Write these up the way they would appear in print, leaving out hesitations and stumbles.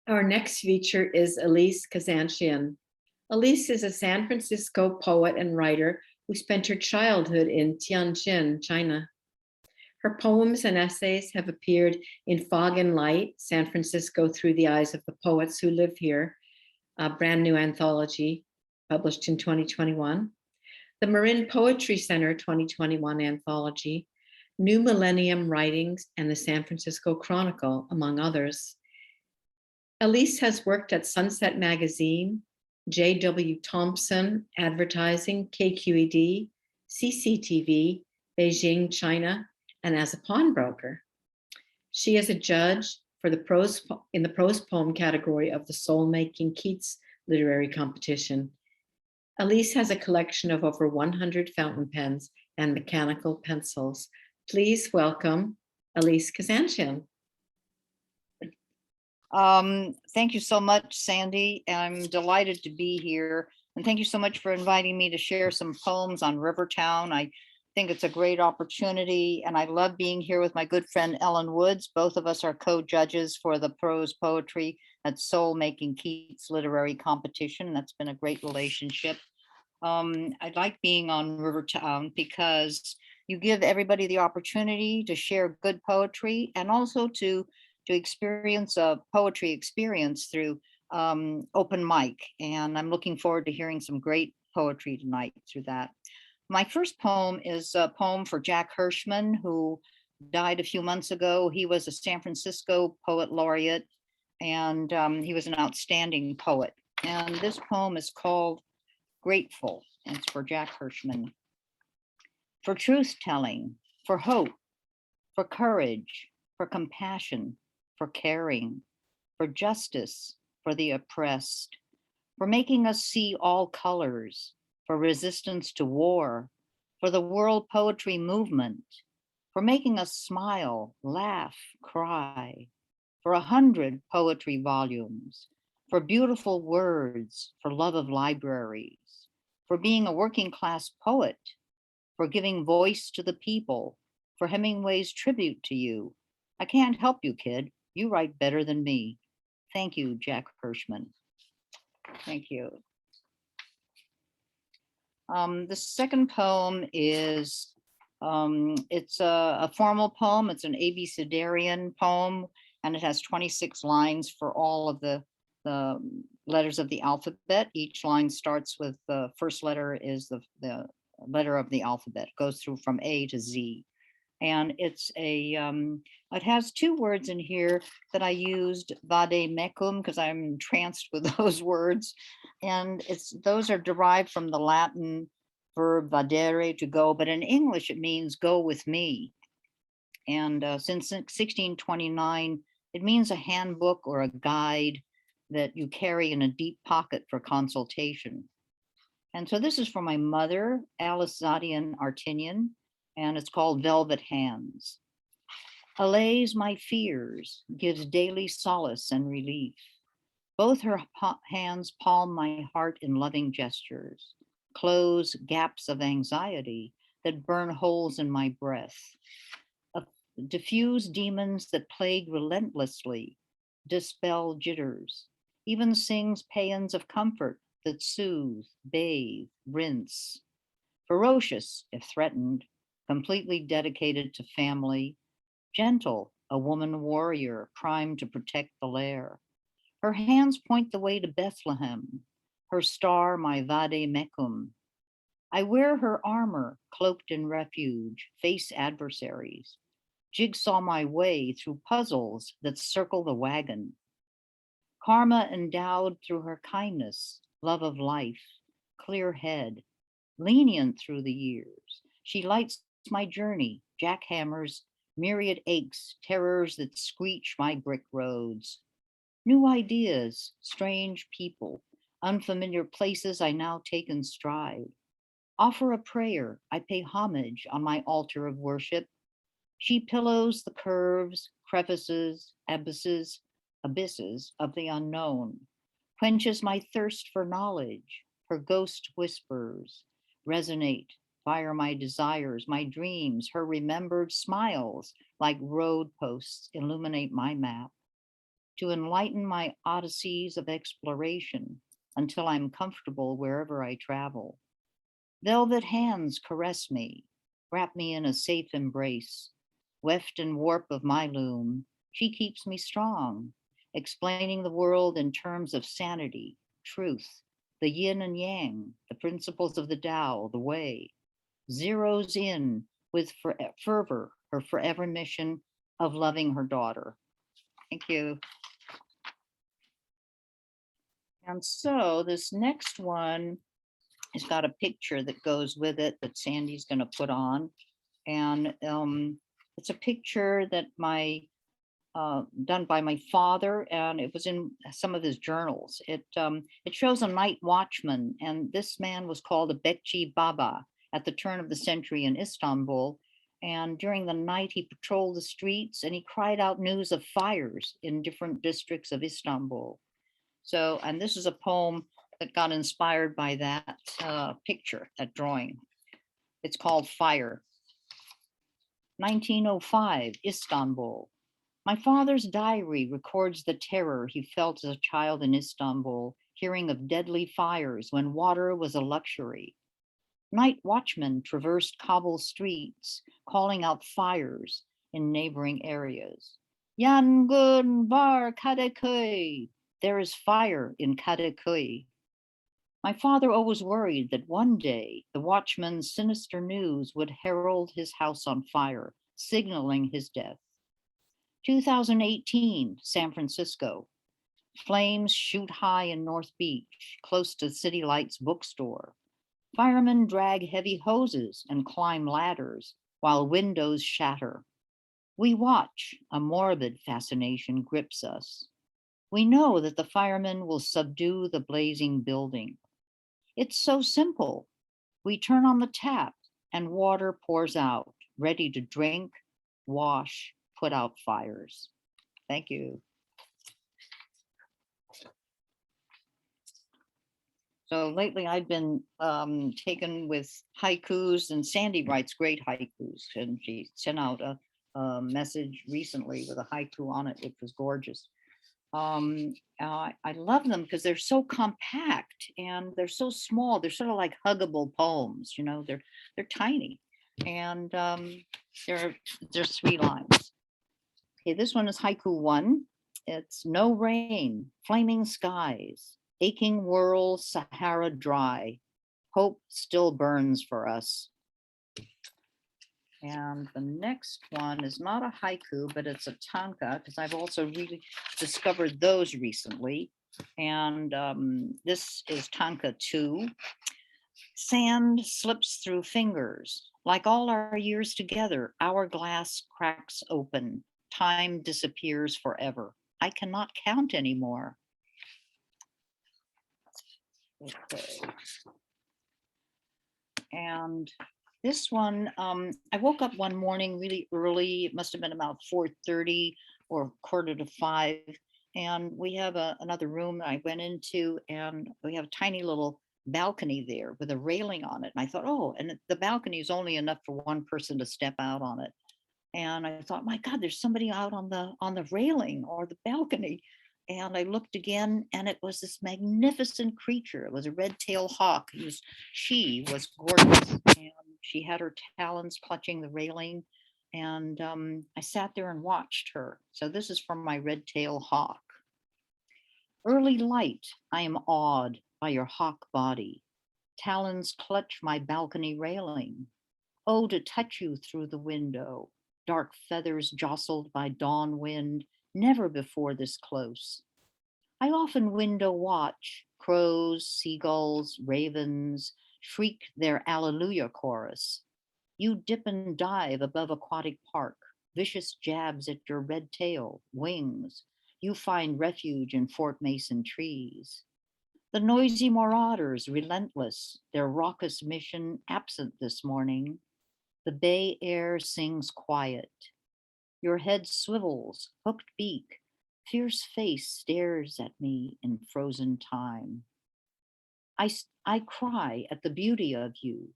Our next feature is Elise Kazanjian. Elise is a San Francisco poet and writer who spent her childhood in Tianjin, China. Her poems and essays have appeared in Fog and Light, San Francisco Through the Eyes of the Poets Who Live Here, a brand new anthology published in 2021. The Marin Poetry Center 2021 anthology, New Millennium Writings, and the San Francisco Chronicle, among others. Elise has worked at Sunset Magazine, J.W. Thompson Advertising, KQED, CCTV, Beijing, China, and as a pawnbroker. She is a judge for in the prose poem category of the Soul Making Keats literary competition. Elise has a collection of over 100 fountain pens and mechanical pencils. Please welcome Elise Kazanjian. Thank you so much, Sandy. I'm delighted to be here. And thank you so much for inviting me to share some poems on Rivertown. I think it's a great opportunity, and I love being here with my good friend Ellen Woods. Both of us are co-judges for the prose poetry at Soul Making Keats literary competition. That's been a great relationship. I like being on Rivertown because you give everybody the opportunity to share good poetry and also to experience a poetry experience through open mic. And I'm looking forward to hearing some great poetry tonight through that. My first poem is a poem for Jack Hirschman, who died a few months ago. He was a San Francisco poet laureate, and he was an outstanding poet. And this poem is called Grateful, and it's for Jack Hirschman. For truth telling, for hope, for courage, for compassion, for caring, for justice, for the oppressed, for making us see all colors, for resistance to war, for the world poetry movement, for making us smile, laugh, cry, for 100 poetry volumes, for beautiful words, for love of libraries, for being a working class poet, for giving voice to the people, for Hemingway's tribute to you. I can't help you, kid. You write better than me. Thank you, Jack Hirschman. Thank you. The second poem is, it's a formal poem. It's an abecedarian poem, and it has 26 lines for all of the letters of the alphabet. Each line starts with the first letter is the letter of the alphabet, goes through from A to Z. And it's it has two words in here that I used, vade mecum, because I'm entranced with those words. And those are derived from the Latin verb vadere, to go, but in English it means go with me. And since 1629, it means a handbook or a guide that you carry in a deep pocket for consultation. And so this is for my mother, Alice Zadian Artinian, and it's called Velvet Hands. Allays my fears, gives daily solace and relief. Both her hands palm my heart in loving gestures, close gaps of anxiety that burn holes in my breath, diffuse demons that plague relentlessly, dispel jitters, even sings paeans of comfort that soothe, bathe, rinse. Ferocious if threatened, completely dedicated to family, gentle, a woman warrior primed to protect the lair. Her hands point the way to Bethlehem, her star my vade mecum. I wear her armor, cloaked in refuge, face adversaries, jigsaw my way through puzzles that circle the wagon. Karma endowed through her kindness, love of life, clear head, lenient through the years. She lights my journey, jackhammers, myriad aches, terrors that screech my brick roads. New ideas, strange people, unfamiliar places I now take in stride. Offer a prayer, I pay homage on my altar of worship. She pillows the curves, crevices, abysses of the unknown, quenches my thirst for knowledge. Her ghost whispers resonate, fire my desires, my dreams. Her remembered smiles like road posts illuminate my map. to enlighten my odysseys of exploration until I'm comfortable wherever I travel. Velvet hands caress me, wrap me in a safe embrace. Weft and warp of my loom, she keeps me strong, explaining the world in terms of sanity, truth, the yin and yang, the principles of the Tao, the way. Zeroes in with fervor her forever mission of loving her daughter. Thank you. And so this next one has got a picture that goes with it that Sandy's going to put on. And it's a picture that done by my father, and it was in some of his journals. It shows a night watchman, and this man was called a Bekçi Baba at the turn of the century in Istanbul. And during the night, he patrolled the streets and he cried out news of fires in different districts of Istanbul. So, and this is a poem that got inspired by that picture, that drawing. It's called Fire. 1905, Istanbul. My father's diary records the terror he felt as a child in Istanbul, hearing of deadly fires when water was a luxury. Night watchmen traversed cobble streets, calling out fires in neighboring areas. Yangın var Kadıköy. There is fire in Kadıköy. My father always worried that one day the watchman's sinister news would herald his house on fire, signaling his death. 2018, San Francisco. Flames shoot high in North Beach, close to City Lights bookstore. Firemen drag heavy hoses and climb ladders while windows shatter. We watch, a morbid fascination grips us. We know that the firemen will subdue the blazing building. It's so simple. We turn on the tap and water pours out, ready to drink, wash, put out fires. Thank you. So lately I've been taken with haikus, and Sandy writes great haikus, and she sent out a message recently with a haiku on it, which was gorgeous. I love them because they're so compact and they're so small. They're sort of like huggable poems, you know, they're tiny, and they're 3 lines. Okay, this one is haiku 1. It's no rain, flaming skies, aching world, Sahara dry. Hope still burns for us. And the next one is not a haiku, but it's a tanka, because I've also really discovered those recently. And this is tanka 2. Sand slips through fingers. Like all our years together, hourglass cracks open. Time disappears forever. I cannot count anymore. Okay. And this one, I woke up one morning really early. It must have been about 4:30 or 4:45. And we have another room that I went into, and we have a tiny little balcony there with a railing on it. And I thought, oh, and the balcony is only enough for one person to step out on it. And I thought, my God, there's somebody out on the railing or the balcony. And I looked again, and it was this magnificent creature. It was a red-tailed hawk. She was gorgeous, and she had her talons clutching the railing. And I sat there and watched her. So this is from my red-tailed hawk. Early light, I am awed by your hawk body. Talons clutch my balcony railing. Oh, to touch you through the window. Dark feathers jostled by dawn wind, never before this close. I often window watch, crows, seagulls, ravens, shriek their Alleluia chorus. You dip and dive above aquatic park, vicious jabs at your red tail, wings. You find refuge in Fort Mason trees. The noisy marauders, relentless, their raucous mission absent this morning. The bay air sings quiet. Your head swivels, hooked beak, fierce face stares at me in frozen time. I cry at the beauty of you.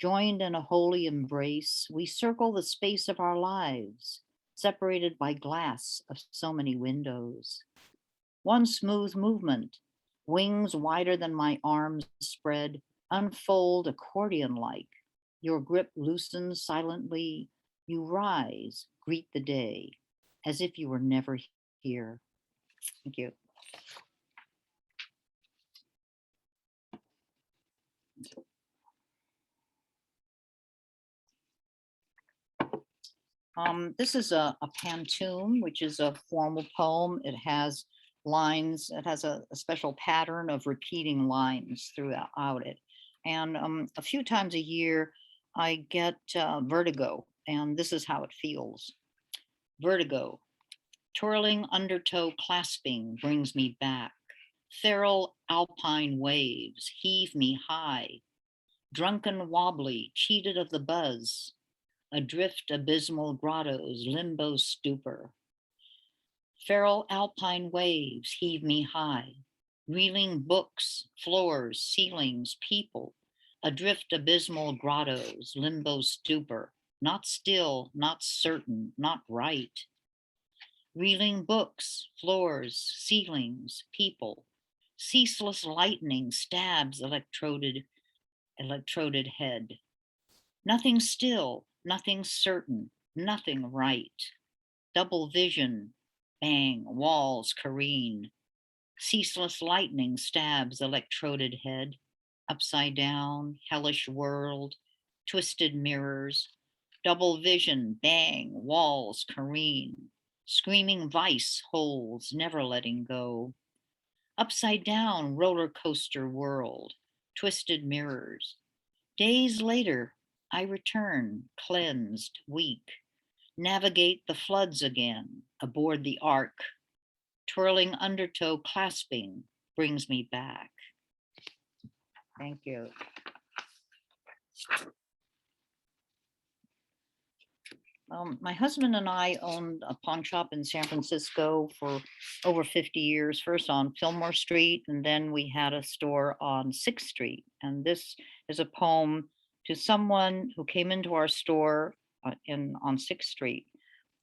Joined in a holy embrace, we circle the space of our lives, separated by glass of so many windows. One smooth movement, wings wider than my arms spread, unfold accordion-like. Your grip loosens silently. You rise, greet the day, as if you were never here. Thank you. This is a pantoum, which is a formal poem. It has lines, it has a special pattern of repeating lines throughout it. And a few times a year, I get vertigo, and this is how it feels. Vertigo, twirling undertow clasping brings me back. Feral alpine waves heave me high. Drunken wobbly, cheated of the buzz. Adrift abysmal grottos, limbo stupor. Feral alpine waves heave me high. Reeling books, floors, ceilings, people. Adrift abysmal grottos, limbo stupor. Not still, not certain, not right. Reeling books, floors, ceilings, people. Ceaseless lightning stabs electroded head. Nothing still, nothing certain, nothing right. Double vision, bang, walls careen. Ceaseless lightning stabs electroded head. Upside down, hellish world, twisted mirrors. Double vision, bang, walls careen. Screaming vice holes, never letting go. Upside down, roller coaster world, twisted mirrors. Days later, I return, cleansed, weak, navigate the floods again, aboard the ark. Twirling undertow clasping brings me back. Thank you. My husband and I owned a pawn shop in San Francisco for over 50 years, first on Fillmore Street, and then we had a store on 6th Street. And this is a poem to someone who came into our store on 6th Street.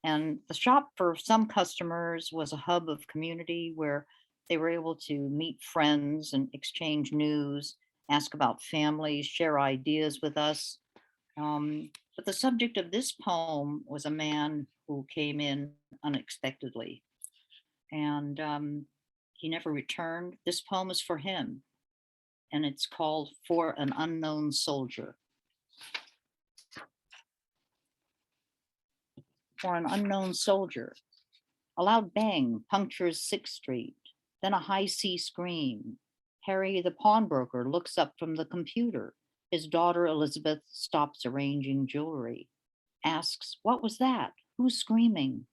And the shop for some customers was a hub of community where they were able to meet friends and exchange news, ask about families, share ideas with us. But the subject of this poem was a man who came in unexpectedly, and he never returned. This poem is for him, and it's called For an Unknown Soldier. For an unknown soldier. A loud bang punctures 6th Street, then a high C scream. Harry, the pawnbroker, looks up from the computer. His daughter Elizabeth stops arranging jewelry, asks, "What was that? Who's screaming?"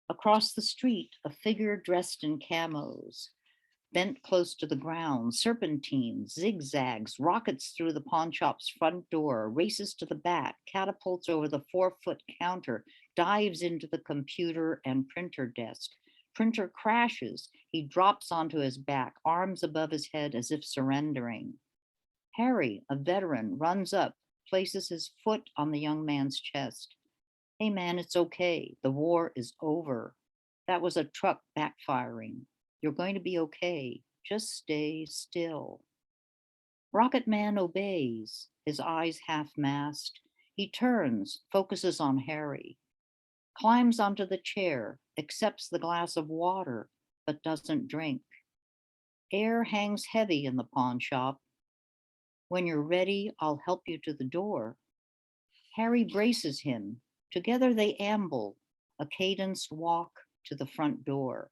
Across the street, a figure dressed in camos, bent close to the ground, serpentines, zigzags, rockets through the pawn shop's front door, races to the back, catapults over the 4-foot counter, dives into the computer and printer desk. Printer crashes. He drops onto his back, arms above his head as if surrendering. Harry, a veteran, runs up, places his foot on the young man's chest. "Hey man, it's okay. The war is over. That was a truck backfiring. You're going to be okay. Just stay still." Rocket Man obeys, his eyes half-masked. He turns, focuses on Harry, climbs onto the chair, accepts the glass of water, but doesn't drink. Air hangs heavy in the pawn shop. "When you're ready, I'll help you to the door." Harry braces him. Together they amble, a cadenced walk to the front door,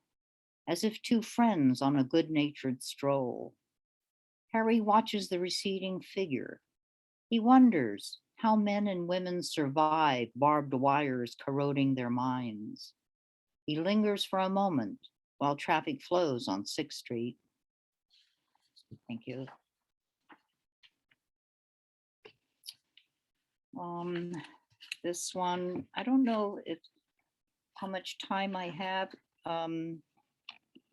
as if two friends on a good-natured stroll. Harry watches the receding figure. He wonders how men and women survive barbed wires corroding their minds. He lingers for a moment while traffic flows on 6th Street. Thank you. This one, I don't know how much time I have.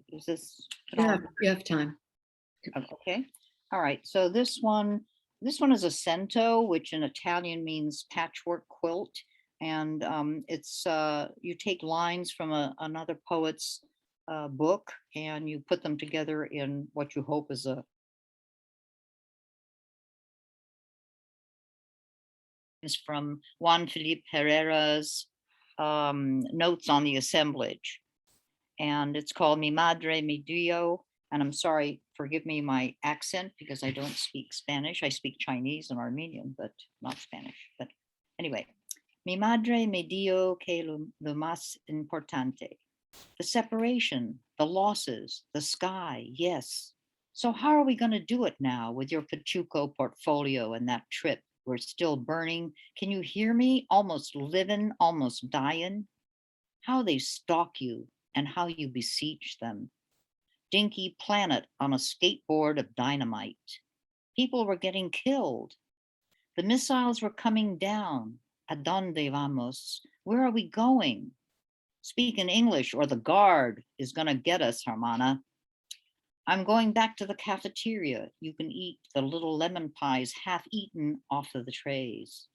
Is this? You have time. Okay. All right. So this one is a cento, which in Italian means patchwork quilt. And it's you take lines from another poet's book and you put them together in what you hope is from Juan Felipe Herrera's notes on the assemblage. And it's called Mi Madre, Mi Dio. And I'm sorry, forgive me my accent because I don't speak Spanish. I speak Chinese and Armenian, but not Spanish. But anyway, Mi Madre, Mi Dio, que lo más importante. The separation, the losses, the sky, yes. So how are we going to do it now with your Pachuco portfolio and that trip? We're still burning. Can you hear me? Almost living, almost dying. How they stalk you and how you beseech them. Dinky planet on a skateboard of dynamite. People were getting killed. The missiles were coming down. ¿A dónde vamos? Where are we going? Speak in English or the guard is going to get us, Hermana. I'm going back to the cafeteria. You can eat the little lemon pies half eaten off of the trays.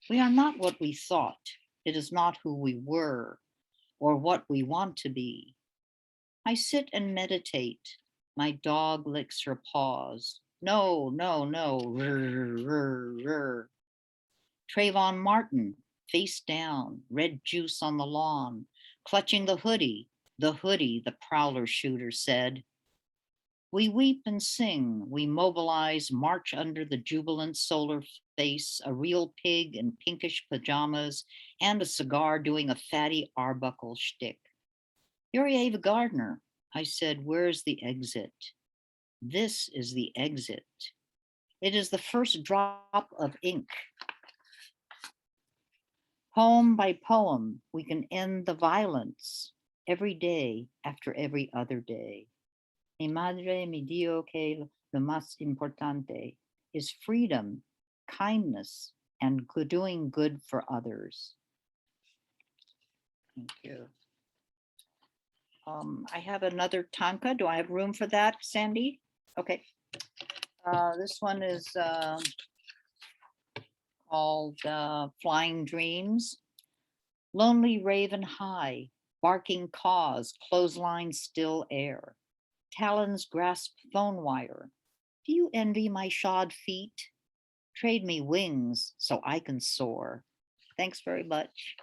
We are not what we thought. It is not who we were or what we want to be. I sit and meditate. My dog licks her paws. No, no, no. Rrr, rrr, rrr. Trayvon Martin, face down, red juice on the lawn, clutching the hoodie, the prowler shooter said. We weep and sing, we mobilize, march under the jubilant solar face, a real pig in pinkish pajamas, and a cigar doing a fatty Arbuckle shtick. You're Ava Gardner. I said, where's the exit? This is the exit. It is the first drop of ink. Poem by poem, we can end the violence every day after every other day. Mi madre me dio que lo más importante is freedom, kindness, and doing good for others. Thank you. I have another tanka. Do I have room for that, Sandy? Okay. This one is called Flying Dreams. Lonely raven high, barking caws, clothesline still air. Talons grasp phone wire. Do you envy my shod feet? Trade me wings so I can soar. Thanks very much.